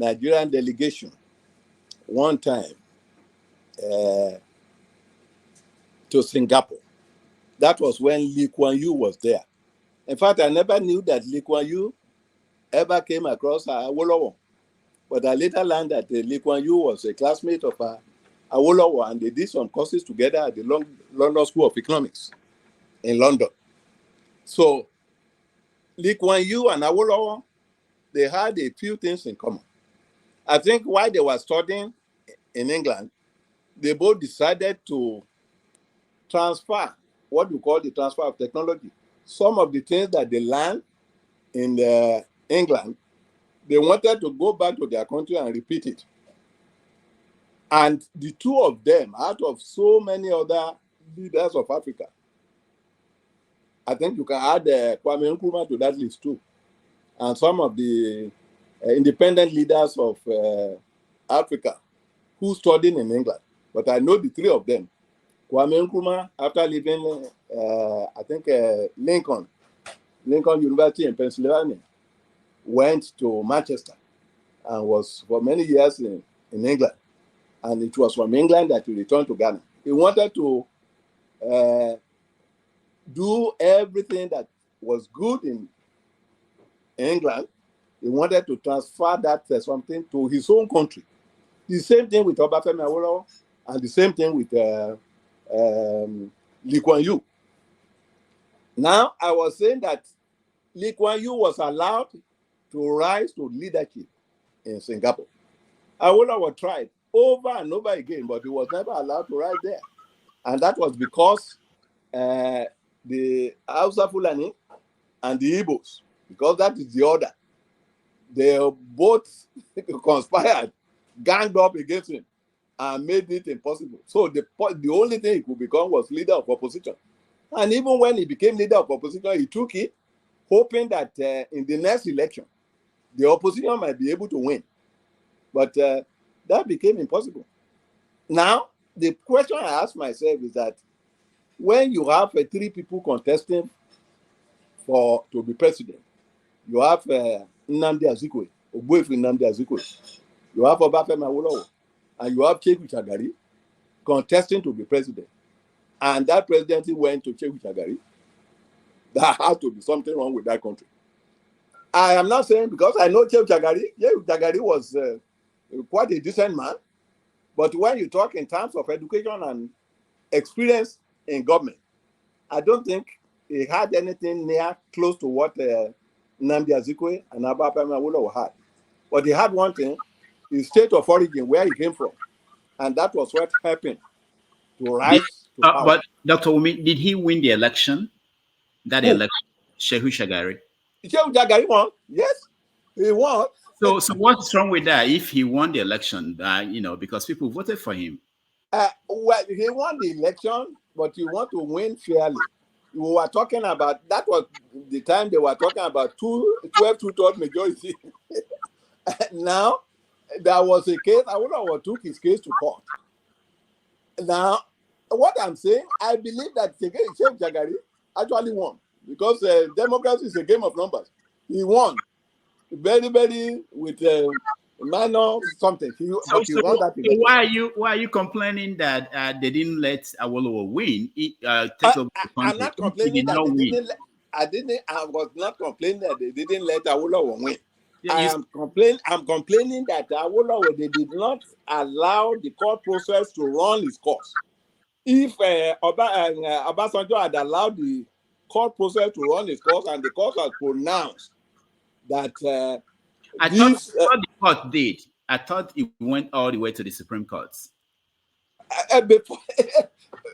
Nigerian delegation one time to Singapore. That was when Lee Kuan Yew was there. In fact, I never knew that Lee Kuan Yew ever came across Awolowo. But I later learned that Lee Kuan Yew was a classmate of Awolowo, and they did some courses together at the London School of Economics in London. So Lee Kuan Yew and Awolowo, they had a few things in common. I think while they were studying in England, they both decided to transfer, what we call the transfer of technology. Some of the things that they learned in England, they wanted to go back to their country and repeat it. And the two of them, out of so many other leaders of Africa, I think you can add Kwame Nkrumah to that list too. And some of the independent leaders of Africa who studied in England. But I know the three of them. Kwame Nkrumah, after leaving, I think, Lincoln University in Pennsylvania, went to Manchester and was for many years in England. And it was from England that he returned to Ghana. He wanted to do everything that was good in England. He wanted to transfer that something to his own country. The same thing with Obafemi Awolowo, and the same thing with Lee Kuan Yew. Now, I was saying that Lee Kuan Yew was allowed to rise to leadership in Singapore. Awolowo tried over and over again, but he was never allowed to rise there. And that was because the Hausa Fulani and the Igbos, because that is the order, they both conspired, ganged up against him, and made it impossible. So the only thing he could become was leader of opposition. And even when he became leader of opposition, he took it, hoping that in the next election, the opposition might be able to win. But that became impossible. Now, the question I ask myself is that when you have three people contesting to be president, you have Nnamdi Azikiwe, Ogbuefi Nnamdi Azikiwe, you have Obafemi Awolowo, and you have Shehu Shagari contesting to be president. And that presidency went to Shehu Shagari. There has to be something wrong with that country. I am not saying because I know Shehu Shagari was quite a decent man. But when you talk in terms of education and experience in government, I don't think he had anything near close to what Nnamdi Azikiwe and Obafemi Awolowo had. But he had one thing, his state of origin, where he came from. And that was what happened to rise to power. But Dr. Wunmi, did he win the election? That election, Shehu Shagari? Shehu Shagari won, yes, he won. So what's wrong with that if he won the election, because people voted for him? Well, he won the election, but you want to win fairly. We were talking about, that was the time they were talking about 12 2/3 majority. Now, there was a case, Awolowo took his case to court. Now, what I'm saying, I believe that Shehu Shagari actually won because democracy is a game of numbers. He won very, very with minor something. Why are you complaining that they didn't let Awolowo win? I'm not complaining that they didn't. I was not complaining that they didn't let Awolowo win. I'm complaining that Awolowo, they did not allow the court process to run its course. If Obasanjo had allowed the court process to run its course and the court has pronounced that I thought the court did. I thought it went all the way to the Supreme Court. Before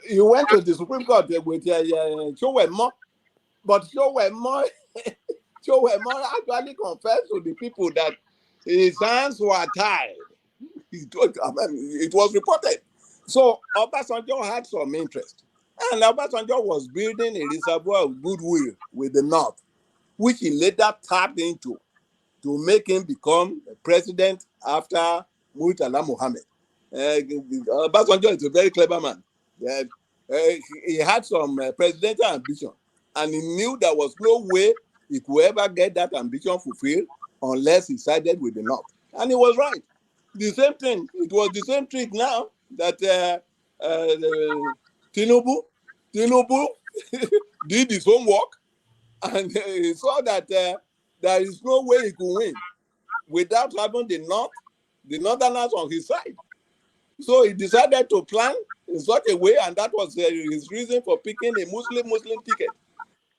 you went to the Supreme Court with Chowemo, but Chowemo actually confessed to the people that his hands were tied. It was reported. So Obasanjo had some interest. And Obasanjo was building a reservoir of goodwill with the North, which he later tapped into to make him become president after Murtala Mohammed. Obasanjo is a very clever man. He had some presidential ambition, and he knew there was no way he could ever get that ambition fulfilled unless he sided with the North. And he was right. The same thing. It was the same trick now that Tinubu did his homework, and he saw that there is no way he could win without having the Northerners on his side. So he decided to plan in such a way, and that was his reason for picking a Muslim ticket.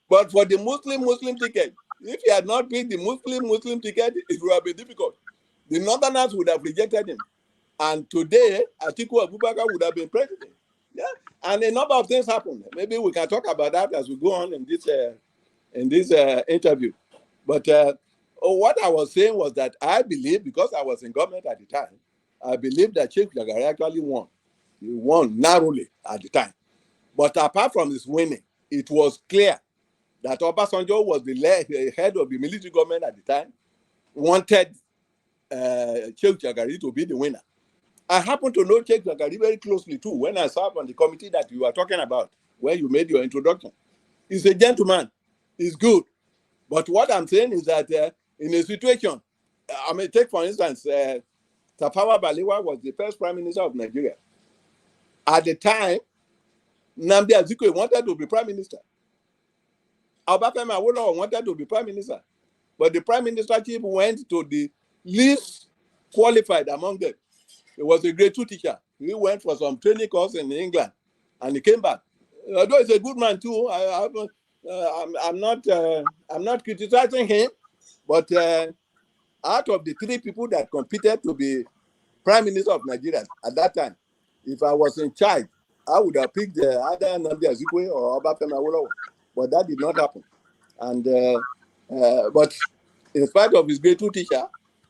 But for the Muslim ticket, if he had not picked the Muslim ticket, it would have been difficult. The Northerners would have rejected him. And today, Atiku Abubakar would have been president. Yeah, and a number of things happened. Maybe we can talk about that as we go on in this interview. But what I was saying was that I believe, because I was in government at the time, I believe that Sheikh Jagari actually won. He won narrowly at the time. But apart from his winning, it was clear that Obasanjo was the head of the military government at the time, wanted Sheikh Jagari to be the winner. I happen to know Sheikh Jagari very closely too when I served on the committee that you are talking about, where you made your introduction. He's a gentleman. He's good. But what I'm saying is that in a situation, I mean, take for instance, Tafawa Balewa was the first prime minister of Nigeria. At the time, Nnamdi Azikiwe wanted to be prime minister. Obafemi Awolowo wanted to be prime minister. But the prime ministership went to the least qualified among them. He was a grade 2 teacher. He went for some training course in England, and he came back. Although he's a good man too, I'm not criticizing him, but out of the 3 people that competed to be prime minister of Nigeria at that time, if I was in charge, I would have picked either Nnamdi Azikiwe or Obafemi Awolowo, but that did not happen. And but in spite of his grade 2 teacher,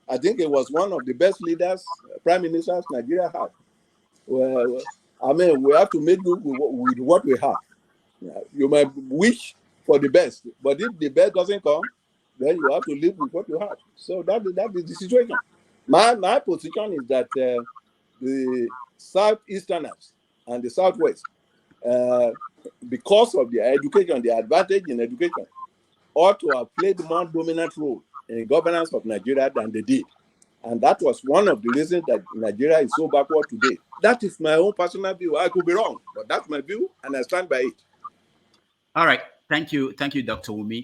I think he was one of the best leaders, prime ministers Nigeria had. Well, I mean, we have to make do with what we have. You might wish for the best, but if the best doesn't come, then you have to live with what you have. So that is the situation. My position is that the Southeasterners and the Southwest, because of their education, their advantage in education, ought to have played a more dominant role in governance of Nigeria than they did. And that was one of the reasons that Nigeria is so backward today. That is my own personal view. I could be wrong, but that's my view, and I stand by it. All right. Thank you, Dr. Wunmi.